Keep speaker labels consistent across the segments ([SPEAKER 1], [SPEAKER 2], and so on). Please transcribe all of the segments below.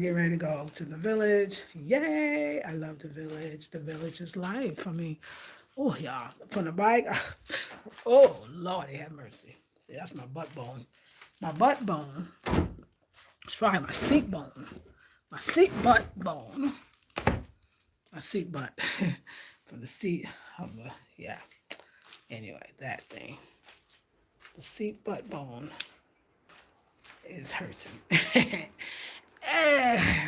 [SPEAKER 1] Get ready to go to the village. Yay! I love the village. The village is life. I mean, oh y'all, from the bike. Oh Lord, have mercy. See, that's my butt bone. My butt bone. It's probably my seat bone. My seat butt bone. My seat butt. From the seat of the yeah. Anyway, that thing. The seat butt bone is hurting.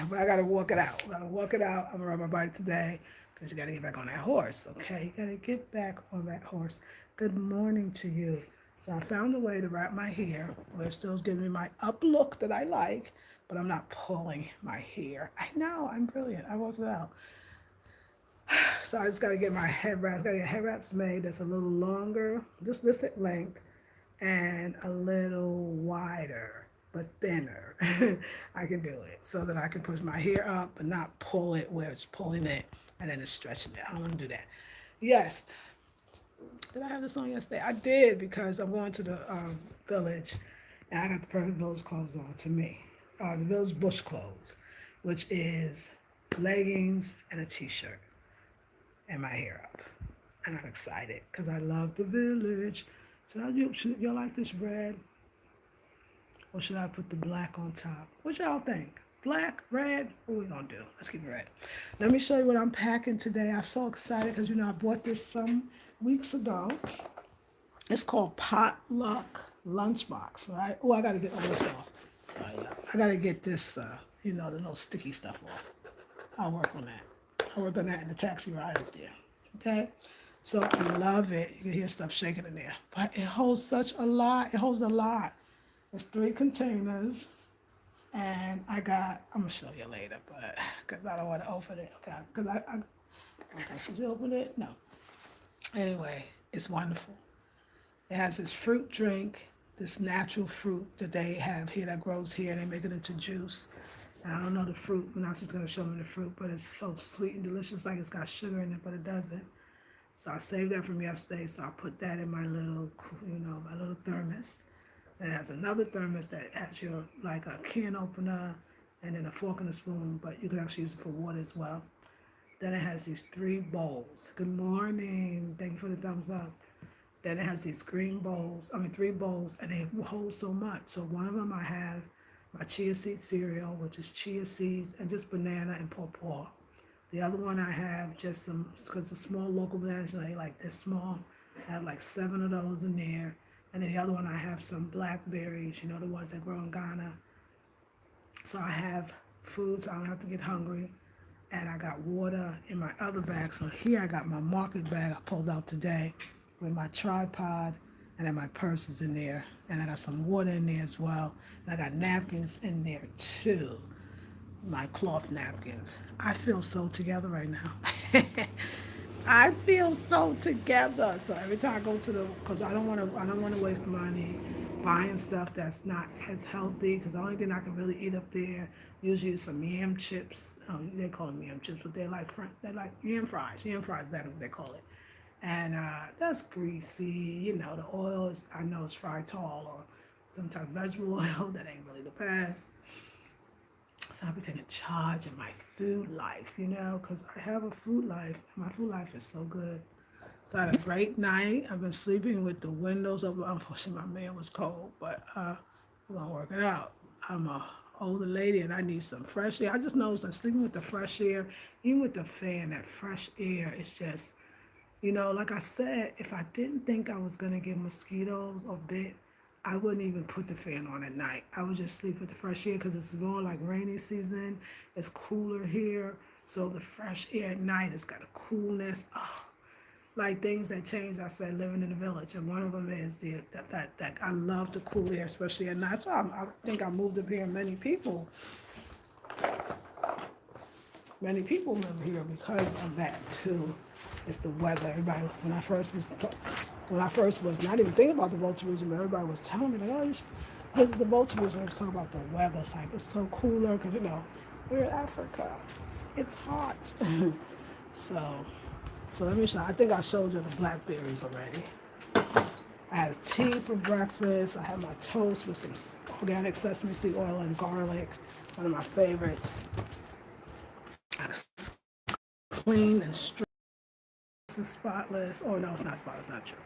[SPEAKER 1] But I gotta walk it out. I gotta walk it out. I'm gonna ride my bike today because you gotta get back on that horse. Okay, you gotta get back on that horse. Good morning to you. So I found a way to wrap my hair where it still giving me my up look that I like, but I'm not pulling my hair. I know I'm brilliant. I worked it out. So I just gotta get my head wraps. Gotta get head wraps made that's a little longer, just this at length, and a little wider but thinner. I can do it so that I can push my hair up but not pull it where it's pulling it and then it's stretching it. I don't want to do that. Yes. Did I have this on yesterday? I did because I'm going to the village and I got the perfect village clothes on to me. The village bush clothes, which is leggings and a t-shirt and my hair up. And I'm excited because I love the village. Should y'all like this red? Or should I put the black on top? What y'all think? Black, red? What we gonna do? Let's keep it red. Let me show you what I'm packing today. I'm so excited because I bought this some weeks ago. It's called Potluck Lunchbox, right? Oh, I gotta get all this off. Sorry, y'all. I gotta get this, the little sticky stuff off. I'll work on that. I'll work on that in the taxi ride up there. Okay? So I love it. You can hear stuff shaking in there. But it holds such a lot. It holds a lot. It's 3 containers. And I'm going to show you later, but because I don't want to open it. Okay? Because okay, should you open it? No. Anyway, it's wonderful. It has this fruit drink, this natural fruit that they have here that grows here. They make it into juice. And I don't know the fruit. Vanessa's going to show me the fruit, but it's so sweet and delicious. Like it's got sugar in it, but it doesn't. So I saved that from yesterday. So I put that in my little, my little thermos. It has another thermos that has your like a can opener and then a fork and a spoon, but you can actually use it for water as well. Then it has these 3 bowls. Good morning. Thank you for the thumbs up. Then it has these 3 bowls, and they hold so much. So one of them I have my chia seed cereal, which is chia seeds and just banana and pawpaw. The other one I have just some, because it's a small local bananas, like this small. I have like 7 of those in there. And then the other one I have some blackberries, the ones that grow in Ghana. So I have food so I don't have to get hungry. And I got water in my other bag. So here I got my market bag I pulled out today with my tripod, and then my purse is in there. And I got some water in there as well. And I got napkins in there too. My cloth napkins. I feel so together right now. I feel so together. So every time I go because I don't want to waste money buying stuff that's not as healthy. Because the only thing I can really eat up there usually is some yam chips. They call them yam chips, but they're like yam fries. Yam fries, that's what they call it. And that's greasy. The oil is, I know it's fried tall or some type of vegetable oil that ain't really the best. So I'll be taking charge of my food life, because I have a food life, and my food life is so good. So I had a great night. I've been sleeping with the windows open. Unfortunately, my man was cold, but we're going to work it out. I'm a older lady, and I need some fresh air. I just noticed that sleeping with the fresh air, even with the fan, that fresh air is just, like I said, if I didn't think I was going to get mosquitoes or bit, I wouldn't even put the fan on at night. I would just sleep with the fresh air because it's more like rainy season. It's cooler here. So the fresh air at night, it's got a coolness. Oh, like things that change, I said, living in the village. And one of them is that I love the cool air, especially at night. That's why I think I moved up here. Many people live here because of that too. It's the weather. Everybody, when I first was not even thinking about the Volta region, but everybody was telling me like, oh, you should visit the Volta region. I was talking about the weather. It's like it's so cooler because we're in Africa. It's hot. so, so let me show. I think I showed you the blackberries already. I had a tea for breakfast. I had my toast with some organic sesame seed oil and garlic. One of my favorites. Clean and straight. It's spotless. Oh no, it's not spotless. Not true.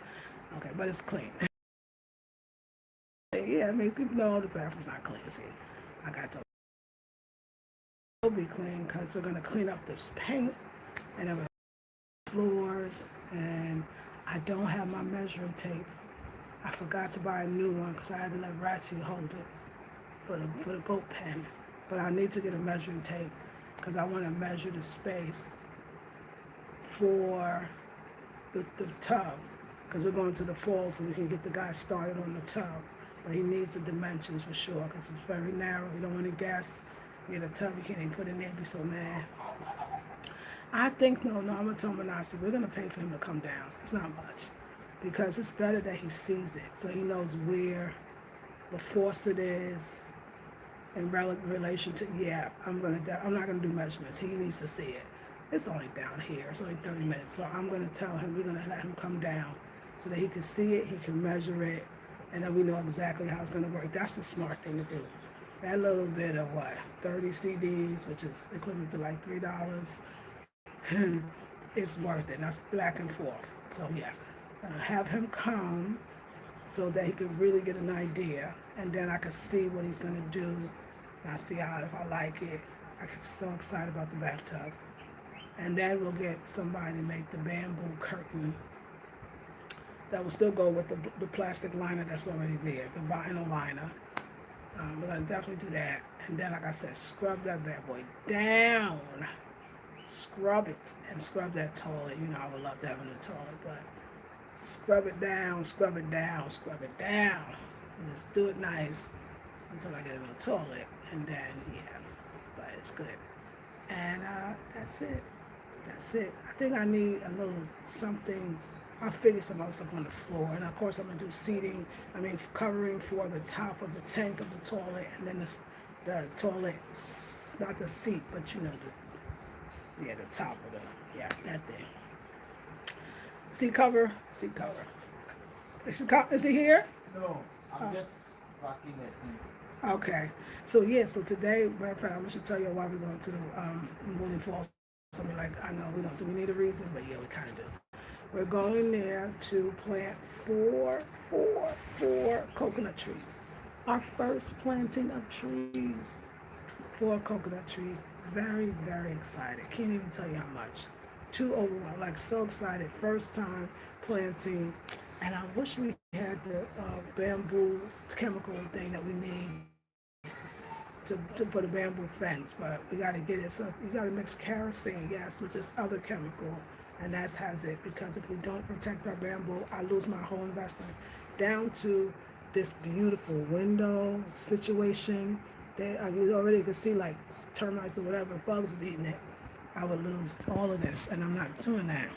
[SPEAKER 1] Okay, but it's clean. Yeah, I mean, no, the bathroom's not clean. See, I got some. It'll be clean because we're gonna clean up this paint and then floors. And I don't have my measuring tape. I forgot to buy a new one because I had to let Ratchy hold it for the goat pen. But I need to get a measuring tape because I want to measure the space for the tub because we're going to the fall so we can get the guy started on the tub. But he needs the dimensions for sure because it's very narrow. You don't want any gas. You get a tub you can't even put in there and be so mad. I think, no, I'm going to tell Manasi, we're going to pay for him to come down. It's not much because it's better that he sees it so he knows where the faucet is in relation to, yeah, I'm not going to do measurements. He needs to see it. It's only down here. It's only 30 minutes. So I'm going to tell him, we're going to let him come down so that he can see it, he can measure it, and then we know exactly how it's going to work. That's the smart thing to do. That little bit of 30 CDs, which is equivalent to like $3, it's worth it. That's back and forth. So yeah, have him come so that he can really get an idea, and then I can see what he's going to do, and I see how, if I like it. I'm so excited about the bathtub. And then we'll get somebody to make the bamboo curtain that will still go with the plastic liner that's already there, the vinyl liner. We're going to definitely do that. And then, like I said, scrub that bad boy down. Scrub it and scrub that toilet. You know, I would love to have a new toilet, but scrub it down, scrub it down, scrub it down. And just do it nice until I get a new toilet. And then, yeah, but it's good. And that's it. That's it. I think I need a little something. I'll figure some other stuff on the floor. And of course, I'm going to do seating, covering for the top of the tank of the toilet. And then the toilet, not the seat, but you know, the top of that thing. Seat cover. Is he here?
[SPEAKER 2] No, I'm just packing it.
[SPEAKER 1] Okay. So today, matter of fact, I should tell you why we're going to the Woolly Falls. Something like, I know we don't, do we need a reason? But yeah, we kind of do. We're going there to plant four coconut trees. Our first planting of trees. 4 coconut trees. Very, very excited. Can't even tell you how much. Too overwhelmed. Like so excited. First time planting. And I wish we had the bamboo chemical thing that we need for the bamboo fence, but we got to get it. So you got to mix kerosene, yes, with this other chemical, and that has it. Because if we don't protect our bamboo, I lose my whole investment. Down to this beautiful window situation. You already can see like termites or whatever, bugs is eating it. I would lose all of this, and I'm not doing that.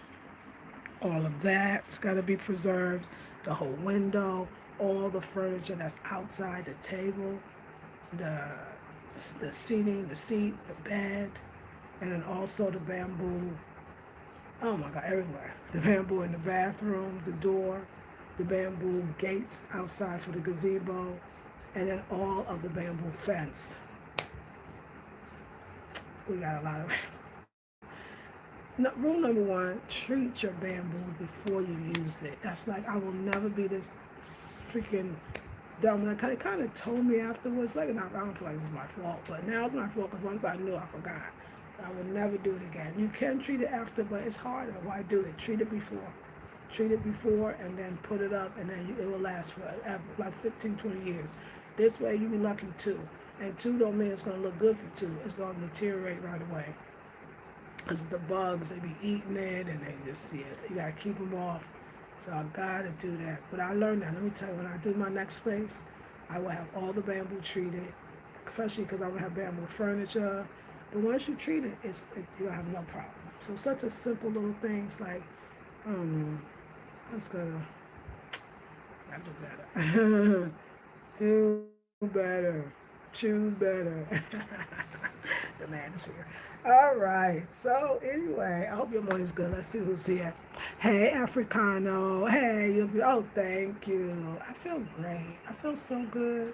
[SPEAKER 1] All of that's got to be preserved. The whole window, all the furniture that's outside the table, the seating, the seat, the bed, and then also the bamboo. Oh my God, everywhere. The bamboo in the bathroom, the door, the bamboo gates outside for the gazebo, and then all of the bamboo fence. We got a lot of. No, rule number 1, treat your bamboo before you use it. That's like, I will never be this freaking dumb. And it kind of told me afterwards, like, and I don't feel like this is my fault, but now it's my fault because once I knew, I forgot. I will never do it again. You can treat it after, but it's harder. Why do it? Treat it before. Treat it before and then put it up, and then it will last forever, like 15, 20 years. This way, you'll be lucky 2. And 2 don't mean it's going to look good for 2. It's going to deteriorate right away. Because the bugs, they be eating it, and they just, so you got to keep them off. So I got to do that. But I learned that. Let me tell you, when I do my next place, I will have all the bamboo treated, especially because I will have bamboo furniture. But once you treat it, you don't have no problem. So such a simple little things like, I don't know, that's gonna do better. Do better. Choose better. The manosphere. All right. So anyway, I hope your morning's good. Let's see who's here. Hey, Africano. Hey, thank you. I feel great. I feel so good.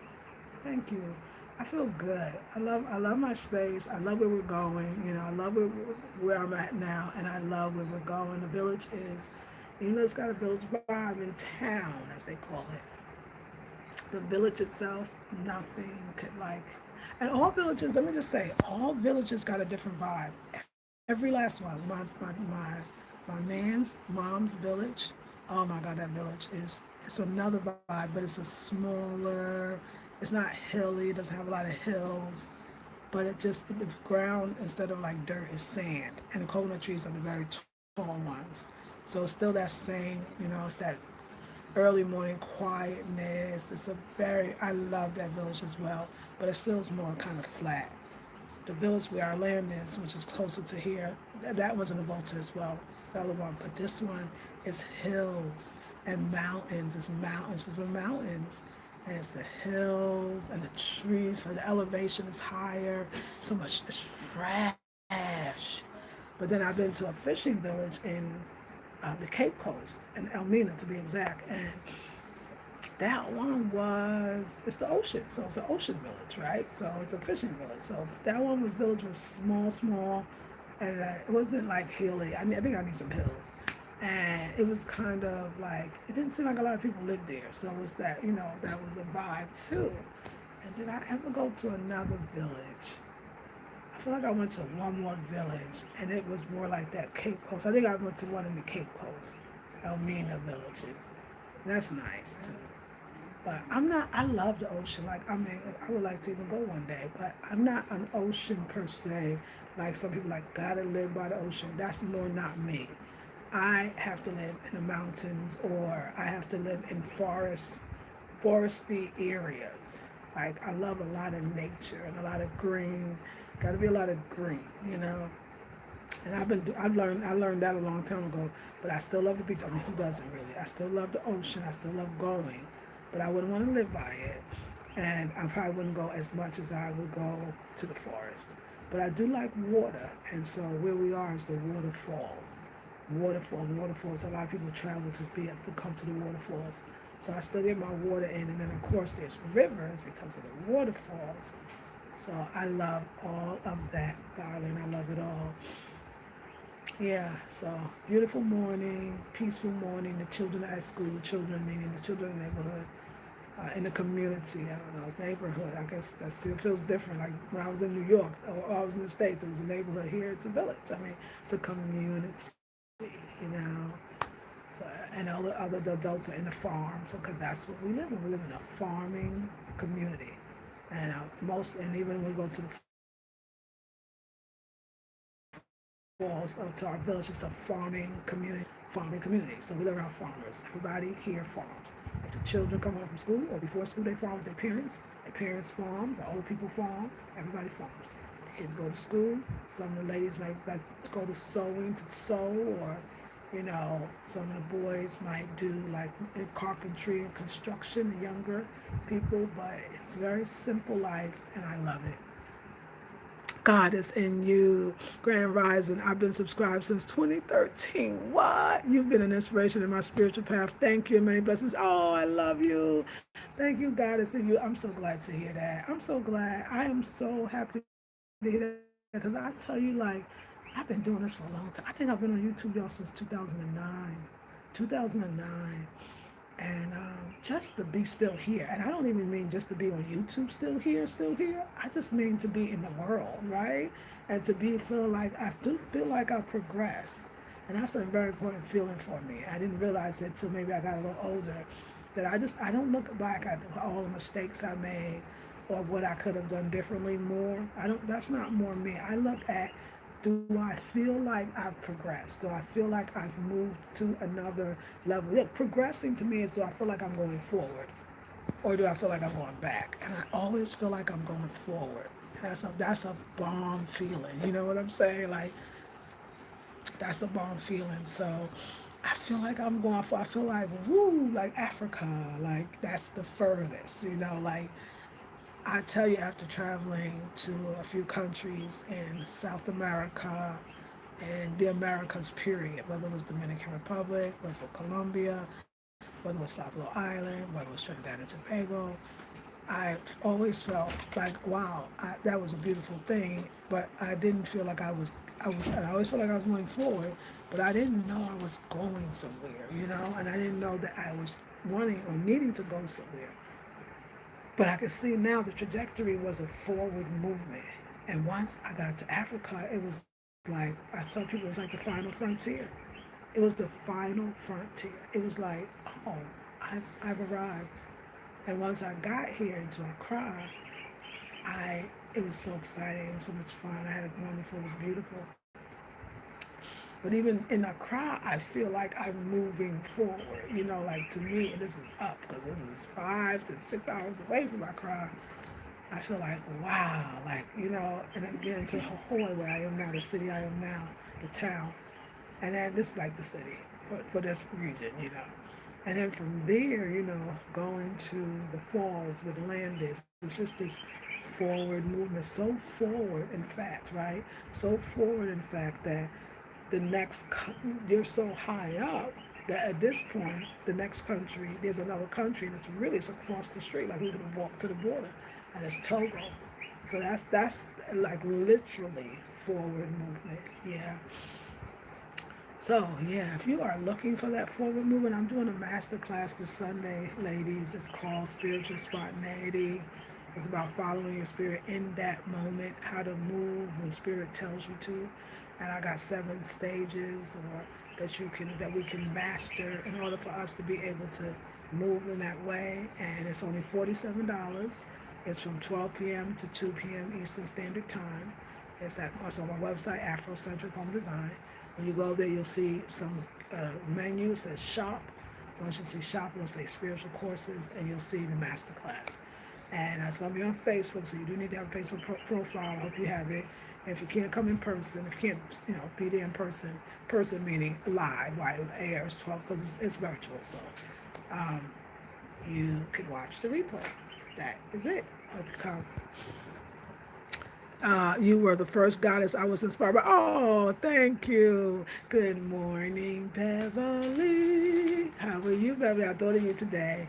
[SPEAKER 1] Thank you. I feel good. I love my space. I love where we're going. I love where I'm at now, and I love where we're going. The village is, it's got a village vibe in town, as they call it. The village itself, nothing could like, and all villages. Let me just say, all villages got a different vibe. Every last one. My man's mom's village. Oh my God, that village is it's another vibe, but it's a smaller. It's not hilly. It doesn't have a lot of hills, but the ground instead of like dirt is sand, and the coconut trees are the very tall ones. So it's still that same. It's that early morning quietness. It's a very I love that village as well, but it still is more kind of flat. The village where our land is, which is closer to here, that was in the Volta as well, the other one. But this one is hills and mountains. It's mountains. It's the mountains. And it's the hills and the trees. So the elevation is higher. So much, it's fresh. But then I've been to a fishing village in the Cape Coast, in Elmina to be exact. And that one it's the ocean, so it's an ocean village, right? So it's a fishing village. So that village was small, and it wasn't like hilly. I think I need some hills, and it was kind of like it didn't seem like a lot of people lived there. So it was that that was a vibe too. And did I ever go to another village? I feel like I went to one more village, and it was more like that Cape Coast. I think I went to one in the Cape Coast, Elmina villages. That's nice too. But I'm not. I love the ocean. Like I would like to even go one day. But I'm not an ocean per se. Like some people like gotta live by the ocean. That's more not me. I have to live in the mountains or I have to live in foresty areas. Like I love a lot of nature and a lot of green. Got to be a lot of green. And I learned that a long time ago. But I still love the beach. I mean, who doesn't really? I still love the ocean. I still love going, but I wouldn't want to live by it. And I probably wouldn't go as much as I would go to the forest. But I do like water, and so where we are is the waterfalls. Waterfalls. A lot of people travel to come to the waterfalls. So I still get my water in, and then of course there's rivers because of the waterfalls. So I love all of that, darling. I love it all. Yeah, so beautiful morning, peaceful morning. The children are at school, children meaning the children in the neighborhood, in the community. I don't know, neighborhood. I guess that still feels different. Like when I was in New York or I was in the States, it was a neighborhood. Here it's a village. I mean, it's a community. So, and all the adults are in the farm, so because that's what we live in. We live in a farming community, and and even when we go to the falls up to our village, it's a farming community. So we live around farmers. Everybody here farms. If the children come home from school or before school, they farm with their parents. Their parents farm. The old people farm. Everybody farms. The kids go to school. Some of the ladies might like go to sewing to sew, or some of the boys might do like carpentry and construction. The younger people, but it's very simple life, and I love it. God is in you. Grand Rising. I've been subscribed since 2013. What? You've been an inspiration in my spiritual path. Thank you and many blessings. Oh, I love you. Thank you, God is in you. I'm so glad to hear that. I'm so glad. I am so happy to hear that because I tell you, like, I've been doing this for a long time. I think I've been on YouTube, y'all, since 2009. And just to be still here, and I don't even mean just to be on YouTube still here. I just mean to be in the world, right? And to be feeling like I do feel like I progress, and that's a very important feeling for me. I didn't realize it till maybe I got a little older, that I don't look back at all the mistakes I made or what I could have done differently more. I don't. That's not more me. I look at, do I feel like I've progressed? Do I feel like I've moved to another level? Yeah, progressing to me is, do I feel like I'm going forward or do I feel like I'm going back? And I always feel like I'm going forward. That's a bomb feeling. You know what I'm saying? Like that's a bomb feeling. So I feel like I'm going for. I feel like woo, like Africa. Like that's the furthest. Like I tell you, after traveling to a few countries in South America and the Americas, period, whether it was Dominican Republic, whether it was Colombia, whether it was Sapelo Island, whether it was Trinidad and Tobago, I always felt like, wow, that was a beautiful thing, but I didn't feel like I always felt like I was moving forward, but I didn't know I was going somewhere, and I didn't know that I was wanting or needing to go somewhere. But I could see now the trajectory was a forward movement. And once I got to Africa, it was like, I tell people it was like the final frontier. It was the final frontier. It was like, oh, I've arrived. And once I got here into Accra, it was so exciting. It was so much fun. I had a wonderful, it was beautiful. But even in Accra, I feel like I'm moving forward. Like to me, this is up because this is 5 to 6 hours away from Accra. I feel like, wow, and then again to Ahoy, where I am now, the city I am now, the town. And then this is like the city for this region. And then from there, going to the falls where the land is, it's just this forward movement, so forward, in fact, right? So forward, in fact, that the next, they're so high up that at this point, the next country, there's another country that's really it's across the street, like we could walk to the border, and it's Togo. So that's like literally forward movement, yeah. So yeah, if you are looking for that forward movement, I'm doing a master class this Sunday, ladies. It's called Spiritual Spontaneity. It's about following your spirit in that moment, how to move when spirit tells you to. And I got 7 stages or that we can master in order for us to be able to move in that way. And it's only $47. It's from 12 p.m. to 2 p.m. Eastern Standard Time. It's on my website, Afrocentric Home Design. When you go there, you'll see some menu that says shop. Once you see shop, it'll say spiritual courses, and you'll see the master class. And it's going to be on Facebook, so you do need to have a Facebook profile. I hope you have it. And if you can't come in person, if you can't, be there in person meaning live, right? It airs 12 because it's virtual, so um, you can watch the replay. That is it. Hope you come. You were the first goddess I was inspired by. Oh, thank you. Good morning, Beverly. How are you, Beverly? I thought of you today.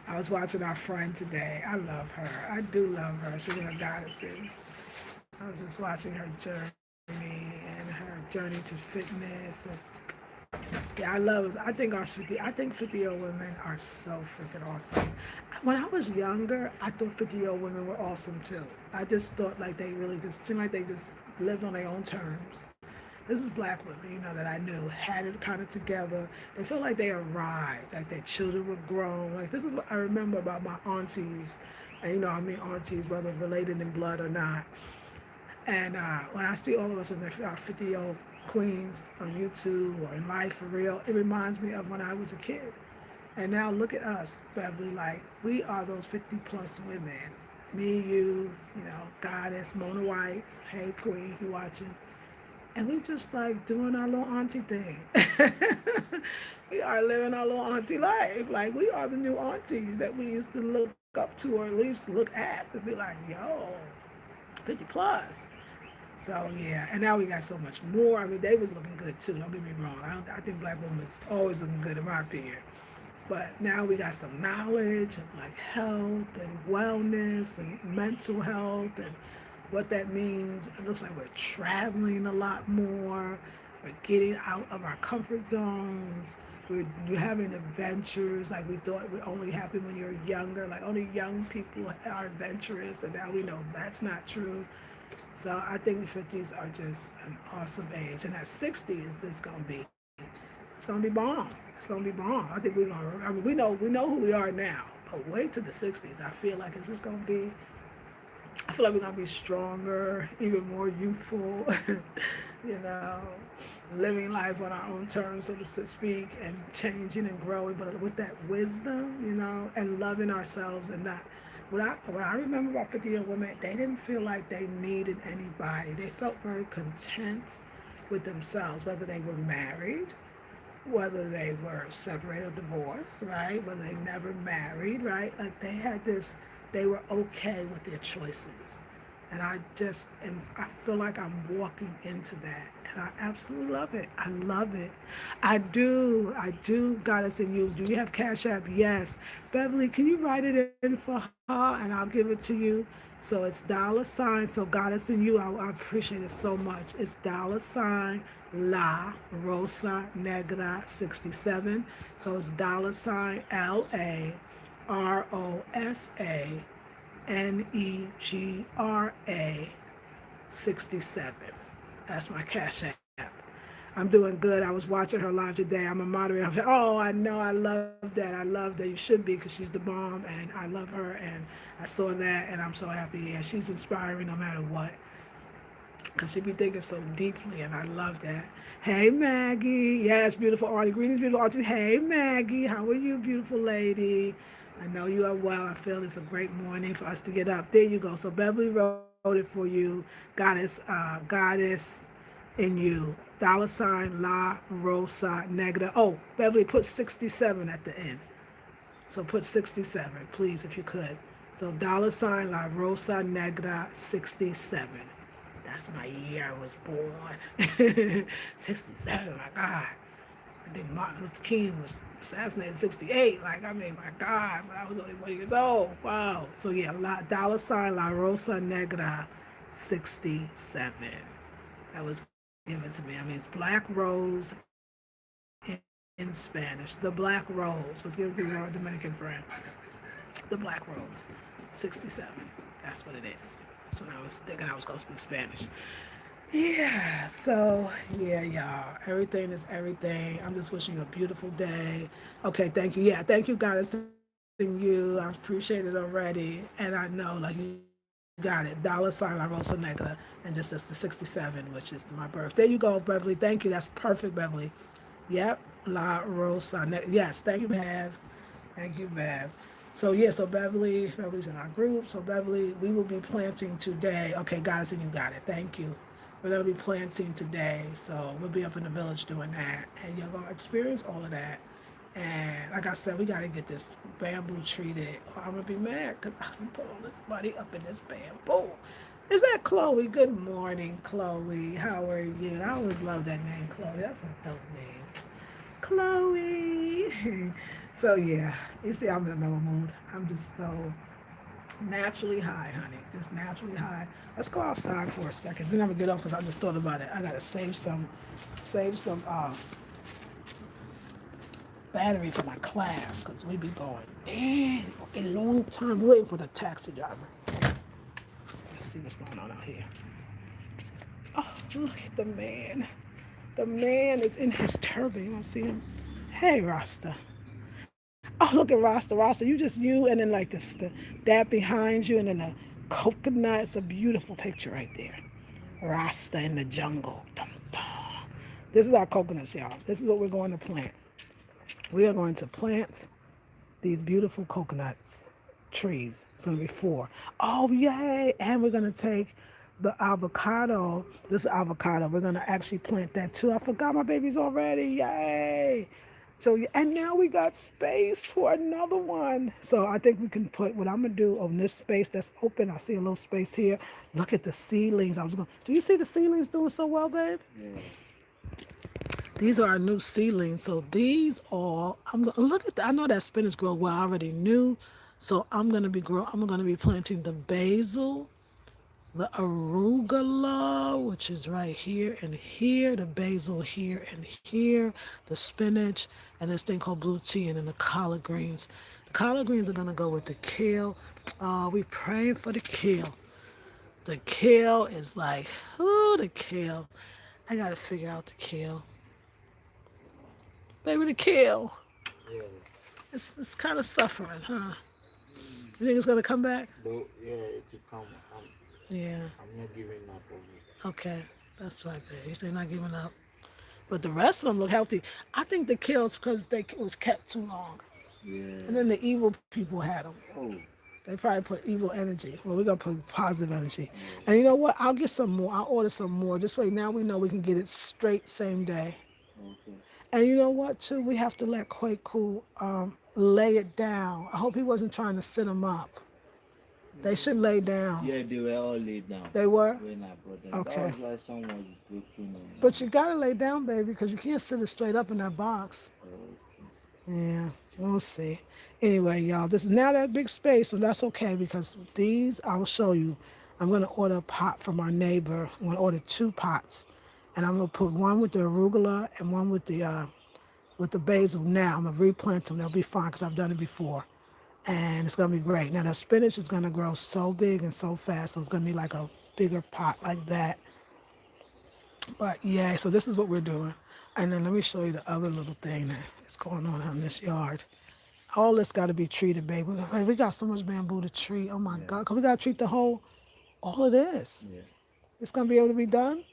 [SPEAKER 1] I was watching our friend today. I love her. I do love her. Speaking of goddesses, I was just watching her journey and her journey to fitness. And yeah, I love it. I think 50-year-old women are so freaking awesome. When I was younger, I thought 50-year-old women were awesome too. I just thought like they really just seemed like they just lived on their own terms. This is black women, that I knew had it kind of together. They felt like they arrived, like their children were grown. Like this is what I remember about my aunties, and I mean aunties, whether related in blood or not. And when I see all of us in our 50-year-old queens on YouTube or in life for real, it reminds me of when I was a kid. And now look at us, Beverly, like we are those 50 plus women. Me, Goddess, Mona White, hey Queen, if you're watching. And we just like doing our little auntie thing. We are living our little auntie life. Like we are the new aunties that we used to look up to or at least look at to be like, yo, 50 plus. So yeah, and now we got so much more. I mean, they was looking good too. Don't get me wrong. I think black women was always looking good in my opinion. But now we got some knowledge of like health and wellness and mental health and what that means. It looks like we're traveling a lot more. We're getting out of our comfort zones. We're having adventures like we thought would only happen when you're younger. Like only young people are adventurous, and now we know that's not true. So I think the 50s are just an awesome age, and at 60 is this it's gonna be bomb. It's gonna be bomb. I think we're gonna. I mean, we know who we are now, but wait to the 60s. I feel like it's just gonna be. I feel like we're gonna be stronger, even more youthful. you know, living life on our own terms, so to speak, and changing and growing, but with that wisdom, and loving ourselves and not. What I remember about 50-year-old women, they didn't feel like they needed anybody. They felt very content with themselves, whether they were married, whether they were separated or divorced, right? Whether they never married, right? Like they were okay with their choices. And I feel like I'm walking into that. And and I absolutely love it. I love it. I do. I do. Goddess in you. Do you have Cash App? Yes. Beverly, can you write it in for her and I'll give it to you? So it's $sign. So Goddess in you. I appreciate it so much. It's $sign La Rosa Negra 67. So it's $sign LaRosaNegra 67. That's my Cash App. I'm doing good. I was watching her live today. I'm a moderator. I'm like, oh, I know. I love that. I love that. You should be because she's the bomb, and I love her. And I saw that, and I'm so happy. Yeah, she's inspiring no matter what because she be thinking so deeply, and I love that. Hey, Maggie. Yes, beautiful Artie. Greetings, beautiful Artie. Hey, Maggie. How are you, beautiful lady? I know you are well. I feel it's a great morning for us to get up. There you go. So Beverly wrote it for you. Goddess in you. $sign La Rosa Negra. Oh, Beverly, put 67 at the end. So put 67, please, if you could. So $sign La Rosa Negra 67. That's my year I was born. 67, my God. I think Martin Luther King was assassinated in 68. Like, I mean, my God, but I was only 1 years old. Wow. So yeah, $sign La Rosa Negra 67. That was given to me. I mean, it's Black Rose in Spanish. The Black Rose was given to me by a Dominican friend. The Black Rose, 67. That's what it is. That's when I was thinking I was going to speak Spanish. Yeah, so yeah, y'all. Everything is everything. I'm just wishing you a beautiful day. Okay, thank you. Yeah, thank you, God. It's in you. I appreciate it already. And I know, like, you got it. $sign La Rosa Negra. And just that's the 67, which is my birth. There you go, Beverly. Thank you. That's perfect, Beverly. Yep. La Rosa. Yes, thank you, Bev. Thank you, Bev. So yeah, so Beverly's in our group. So Beverly, we will be planting today. Okay, guys, and you got it. Thank you. We're gonna be planting today. So we'll be up in the village doing that, and you're gonna experience all of that. And like I said, we gotta get this bamboo treated, or I'm gonna be mad because I'm put all this money up in this bamboo. Is that Chloe? Good morning, Chloe. How are you? I always love that name, Chloe. That's a dope name. Chloe. So yeah, you see, I'm in another mood. I'm just so naturally high, honey. Just naturally high. Let's go outside for a second. Then I'm gonna get off because I just thought about it. I gotta save some battery for my class because we be going for a long time waiting for the taxi driver. Let's see what's going on out here. Oh, look at the man. The man is in his turban. You want to see him? Hey, Rasta. Oh, look at Rasta. Rasta, you just you, and then like that behind you, and then the coconut. It's a beautiful picture right there. Rasta in the jungle. Dum, dum. This is our coconuts, y'all. This is what we're going to plant. We are going to plant these beautiful coconuts trees. It's going to be 4. Oh, yay. And we're going to take the avocado. This avocado, we're going to actually plant that too. I forgot my babies already. Yay. So, and now we got space for another one. So I think we can put what I'm going to do on this space that's open. I see a little space here. Look at the seedlings. Do you see the seedlings doing so well, babe?
[SPEAKER 2] Yeah.
[SPEAKER 1] These are our new seedlings. So these are, I'm gonna look at I know that spinach grow well. I already knew. So I'm gonna be planting the basil, the arugula, which is right here and here, the basil here and here, the spinach, and this thing called blue tea, and then the collard greens. The collard greens are gonna go with the kale. We praying for the kale. The kale is like, oh, the kale. I gotta figure out the kale. Baby, the kale.
[SPEAKER 2] Yeah.
[SPEAKER 1] It's kind of suffering, huh? You think it's gonna come back?
[SPEAKER 2] Though, yeah, it will come.
[SPEAKER 1] Yeah.
[SPEAKER 2] I'm not giving up on it.
[SPEAKER 1] Okay. That's right, babe. You say not giving up. But the rest of them look healthy. I think the kills because they was kept too long, and
[SPEAKER 2] Yeah.
[SPEAKER 1] then the evil people had them.
[SPEAKER 2] Oh.
[SPEAKER 1] They probably put evil energy. Well, we're gonna put positive energy.
[SPEAKER 2] Yeah.
[SPEAKER 1] And you know what? I'll get some more. I'll order some more. This way, now we know we can get it straight same day.
[SPEAKER 2] Okay.
[SPEAKER 1] And you know what? Too, we have to let Quaku lay it down. I hope he wasn't trying to sit him up. They should lay down.
[SPEAKER 2] Yeah, they were all laid down
[SPEAKER 1] They were?
[SPEAKER 2] when I brought them. That
[SPEAKER 1] Okay.
[SPEAKER 2] was why some was broken.
[SPEAKER 1] But you gotta lay down, baby, because you can't sit it straight up in that box.
[SPEAKER 2] Okay.
[SPEAKER 1] Yeah, we'll see. Anyway, y'all, this is now that big space, so that's okay because these I will show you. I'm gonna order a pot from our neighbor. I'm gonna order 2 pots, and I'm gonna put one with the arugula and one with the basil. Now I'm gonna replant them. They'll be fine because I've done it before, and it's gonna be great. Now the spinach is gonna grow so big and so fast, so it's gonna be like a bigger pot like that. But yeah, so this is what we're doing. And then let me show you the other little thing that's going on out in this yard. All this got to be treated, baby. We got so much bamboo to treat. Oh my
[SPEAKER 2] Yeah.
[SPEAKER 1] God. 'Cause we got to treat all of this.
[SPEAKER 2] Yeah.
[SPEAKER 1] It's going to be able to be done?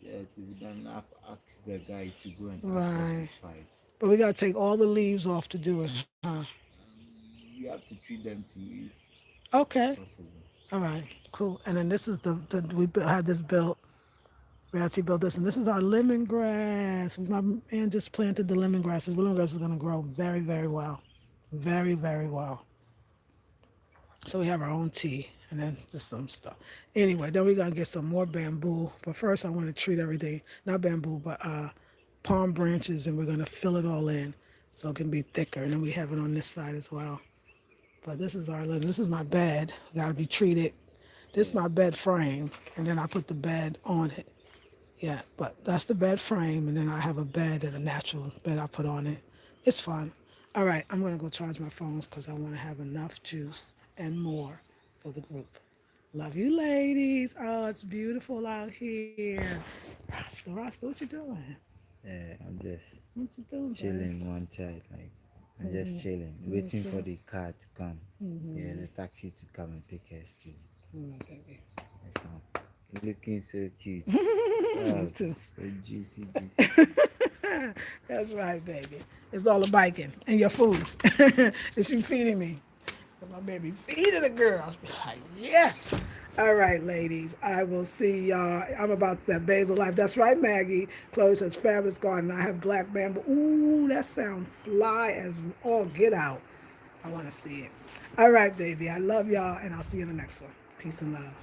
[SPEAKER 2] Yeah, it is done. I've asked the guy to go and access
[SPEAKER 1] Right.
[SPEAKER 2] the pipe.
[SPEAKER 1] But we got to take all the leaves off to do it, huh?
[SPEAKER 2] You have to treat them too if
[SPEAKER 1] Okay.
[SPEAKER 2] possible.
[SPEAKER 1] All right. Cool. And then this is had this built. We actually built this, and this is our lemongrass. My man just planted the lemongrass. This lemongrass is going to grow very, very well. Very, very well. So we have our own tea and then just some stuff. Anyway, then we're gonna get some more bamboo. But first I want to treat everything, not bamboo, but palm branches, and we're gonna fill it all in so it can be thicker. And then we have it on this side as well. But this is my bed. Gotta be treated. This is
[SPEAKER 2] Yeah.
[SPEAKER 1] my bed frame, and then I put the bed on it. Yeah, but that's the bed frame, and then I have a bed and a natural bed I put on it. It's fun. All right, I'm gonna go charge my phones because I want to have enough juice and more for the group. Love you, ladies. Oh, it's beautiful out here. Rasta, what you doing?
[SPEAKER 2] Yeah, I'm just
[SPEAKER 1] What you doing, babe?
[SPEAKER 2] chilling one side, like I'm just chilling, waiting for the car to come. Yeah, the taxi to come and pick us too.
[SPEAKER 1] Baby.
[SPEAKER 2] That's all. Looking so cute.
[SPEAKER 1] Me
[SPEAKER 2] Oh,
[SPEAKER 1] too.
[SPEAKER 2] so juicy.
[SPEAKER 1] That's right, baby. It's all the biking and your food. It's you feeding me. My baby feeding the girl. Like, yes. All right, ladies. I will see y'all. I'm about that basil life. That's right, Maggie. Chloe says fabulous garden. I have black bamboo. Ooh, that sounds fly as all get out. I want to see it. All right, baby. I love y'all, and I'll see you in the next one. Peace and love.